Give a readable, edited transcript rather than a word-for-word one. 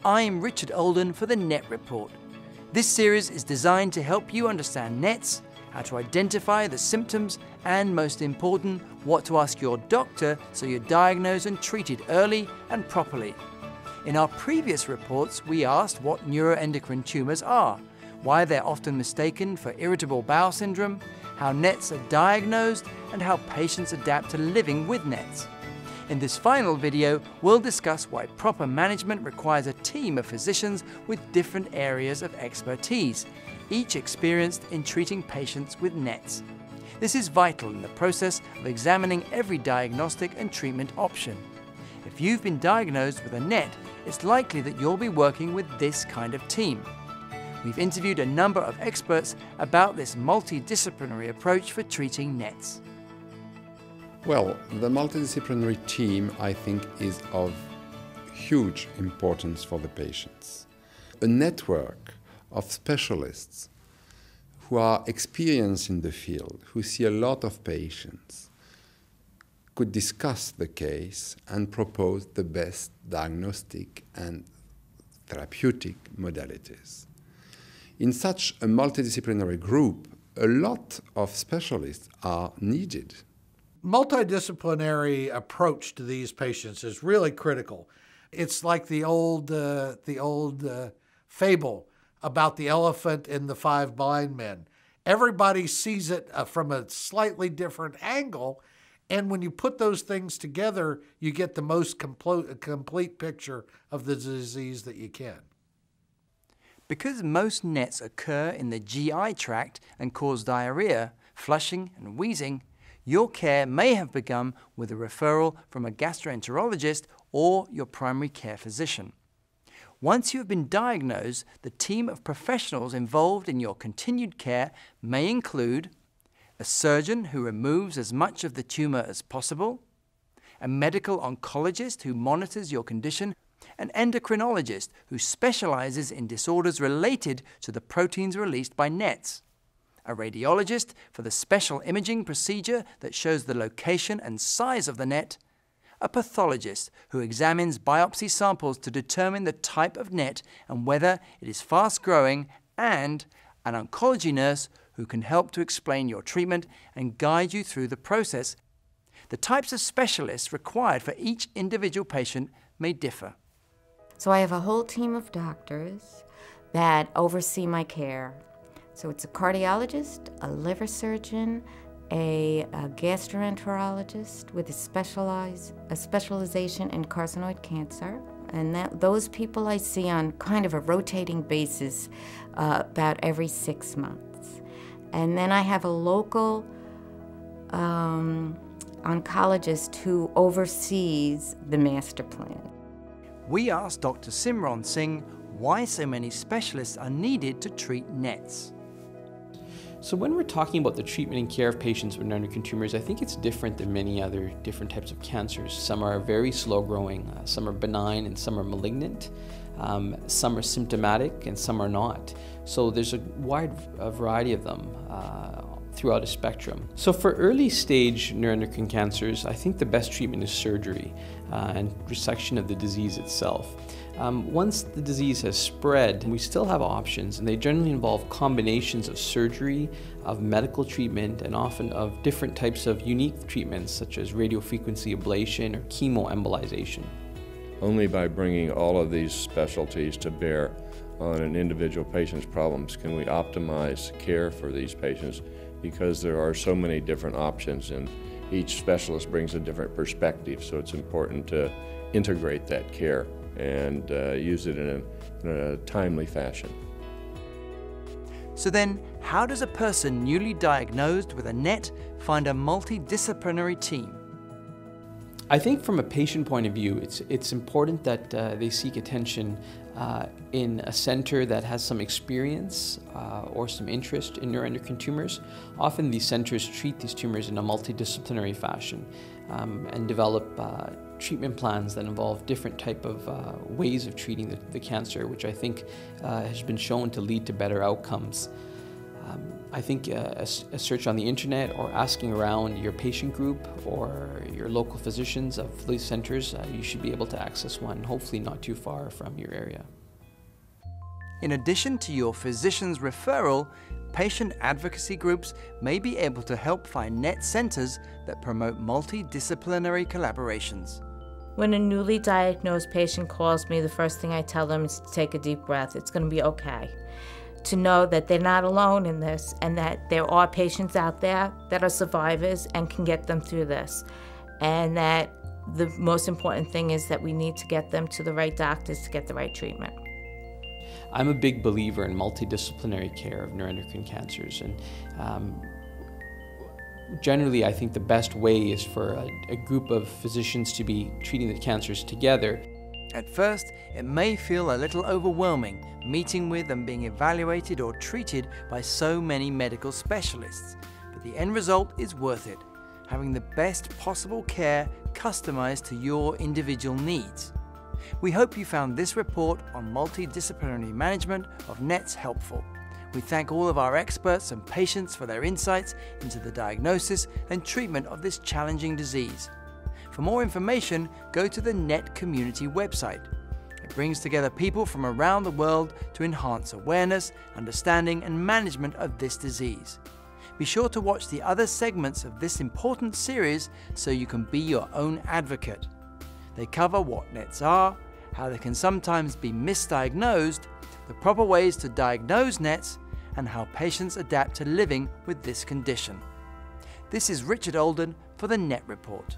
I'm Richard Olden for the NET Report. This series is designed to help you understand NETs, how to identify the symptoms, and most important, what to ask your doctor so you're diagnosed and treated early and properly. In our previous reports, we asked what neuroendocrine tumors are, why they're often mistaken for irritable bowel syndrome, how NETs are diagnosed, and how patients adapt to living with NETs. In this final video, we'll discuss why proper management requires a team of physicians with different areas of expertise, each experienced in treating patients with NETs. This is vital in the process of examining every diagnostic and treatment option. If you've been diagnosed with a NET, it's likely that you'll be working with this kind of team. We've interviewed a number of experts about this multidisciplinary approach for treating NETs. Well, the multidisciplinary team, I think, is of huge importance for the patients. A network of specialists who are experienced in the field, who see a lot of patients, could discuss the case and propose the best diagnostic and therapeutic modalities. In such a multidisciplinary group, a lot of specialists are needed. Multidisciplinary approach to these patients is really critical. It's like the old fable about the elephant and the 5 blind men. Everybody sees it from a slightly different angle, and when you put those things together, you get the most complete picture of the disease that you can. Because most NETs occur in the GI tract and cause diarrhea, flushing, and wheezing, your care may have begun with a referral from a gastroenterologist or your primary care physician. Once you have been diagnosed, the team of professionals involved in your continued care may include a surgeon who removes as much of the tumor as possible, a medical oncologist who monitors your condition, an endocrinologist who specializes in disorders related to the proteins released by NETs, a radiologist for the special imaging procedure that shows the location and size of the NET, a pathologist who examines biopsy samples to determine the type of NET and whether it is fast-growing, and an oncology nurse who can help to explain your treatment and guide you through the process. The types of specialists required for each individual patient may differ. So I have a whole team of doctors that oversee my care. So it's a cardiologist, a liver surgeon, a gastroenterologist with a specialization in carcinoid cancer. And those people I see on kind of a rotating basis about every 6 months. And then I have a local oncologist who oversees the master plan. We asked Dr. Simran Singh why so many specialists are needed to treat NETs. So when we're talking about the treatment and care of patients with neuroendocrine tumors, I think it's different than many other different types of cancers. Some are very slow growing, some are benign, and some are malignant. Some are symptomatic and some are not. So there's a wide variety of them throughout a spectrum. So for early stage neuroendocrine cancers, I think the best treatment is surgery and resection of the disease itself. Once the disease has spread, we still have options, and they generally involve combinations of surgery, of medical treatment, and often of different types of unique treatments such as radiofrequency ablation or chemoembolization. Only by bringing all of these specialties to bear on an individual patient's problems can we optimize care for these patients, because there are so many different options and each specialist brings a different perspective, so it's important to integrate that care and use it in a timely fashion. So then, how does a person newly diagnosed with a NET find a multidisciplinary team? I think from a patient point of view, it's important that they seek attention in a center that has some experience or some interest in neuroendocrine tumors. Often these centers treat these tumors in a multidisciplinary fashion and develop treatment plans that involve different type of ways of treating the cancer, which I think has been shown to lead to better outcomes. I think a search on the internet or asking around your patient group or your local physicians of these centers, you should be able to access one, hopefully not too far from your area. In addition to your physician's referral, patient advocacy groups may be able to help find NET centers that promote multidisciplinary collaborations. When a newly diagnosed patient calls me, the first thing I tell them is to take a deep breath. It's going to be okay. To know that they're not alone in this and that there are patients out there that are survivors and can get them through this. And that the most important thing is that we need to get them to the right doctors to get the right treatment. I'm a big believer in multidisciplinary care of neuroendocrine cancers, and generally I think the best way is for a group of physicians to be treating the cancers together. At first, it may feel a little overwhelming meeting with and being evaluated or treated by so many medical specialists, but the end result is worth it, having the best possible care customized to your individual needs. We hope you found this report on multidisciplinary management of NETs helpful. We thank all of our experts and patients for their insights into the diagnosis and treatment of this challenging disease. For more information, go to the NET community website. It brings together people from around the world to enhance awareness, understanding, and management of this disease. Be sure to watch the other segments of this important series so you can be your own advocate. They cover what NETs are, how they can sometimes be misdiagnosed, the proper ways to diagnose NETs, and how patients adapt to living with this condition. This is Richard Olden for the NET Report.